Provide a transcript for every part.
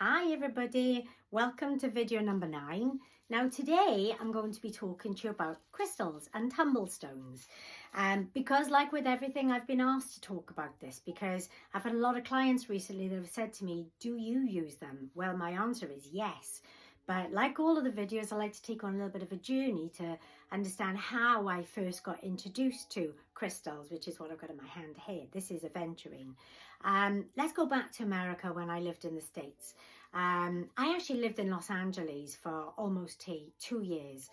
Hi everybody, welcome to video number 9. Now today I'm going to be talking to you about crystals and tumblestones, because like with everything I've been asked to talk about this because I've had a lot of clients recently that have said to me, do you use them? Well, my answer is yes. But like all of the videos, I like to take on a little bit of a journey to understand how I first got introduced to crystals, which is what I've got in my hand here. This is aventurine. Let's go back to America when I lived in the States. I actually lived in Los Angeles for almost 2 years.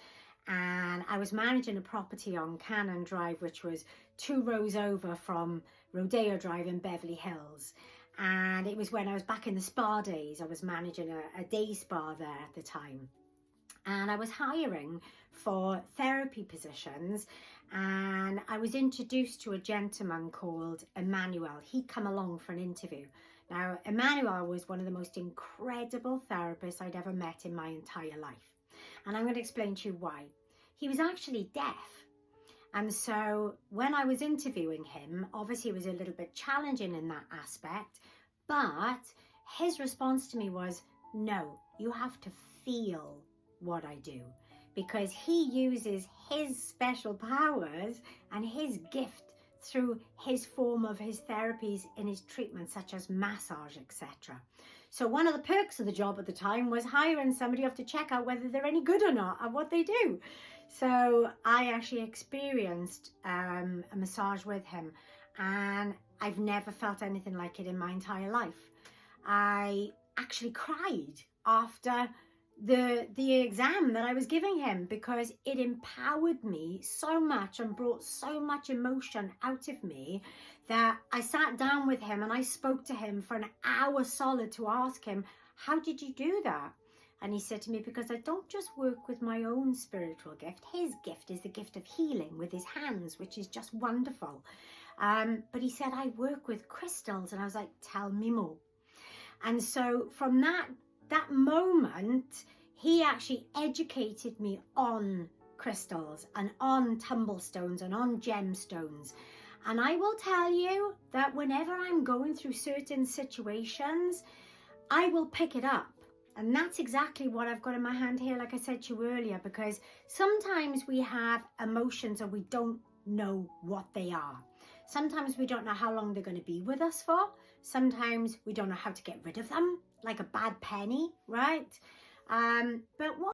And I was managing a property on Cannon Drive, which was 2 rows over from Rodeo Drive in Beverly Hills. And it was when I was back in the spa days. I was managing a day spa there at the time. And I was hiring for therapy positions, and I was introduced to a gentleman called Emmanuel. He'd come along for an interview. Now, Emmanuel was one of the most incredible therapists I'd ever met in my entire life. And I'm going to explain to you why. He was actually deaf. And so when I was interviewing him, obviously it was a little bit challenging in that aspect, but his response to me was, no, you have to feel what I do, because he uses his special powers and his gift through his form of his therapies in his treatments, such as massage, etc. So one of the perks of the job at the time was hiring somebody off to check out whether they're any good or not at what they do. So I actually experienced a massage with him, and I've never felt anything like it in my entire life. I actually cried after the exam that I was giving him, because it empowered me so much and brought so much emotion out of me that I sat down with him and I spoke to him for an hour solid to ask him, how did you do that? And he said to me, because I don't just work with my own spiritual gift. His gift is the gift of healing with his hands, which is just wonderful. But he said, I work with crystals. And I was like, tell me more. And so from that moment, he actually educated me on crystals and on tumblestones and on gemstones. And I will tell you that whenever I'm going through certain situations, I will pick it up. And that's exactly what I've got in my hand here, like I said to you earlier, because sometimes we have emotions and we don't know what they are. Sometimes we don't know how long they're going to be with us for. Sometimes we don't know how to get rid of them, like a bad penny, right? But what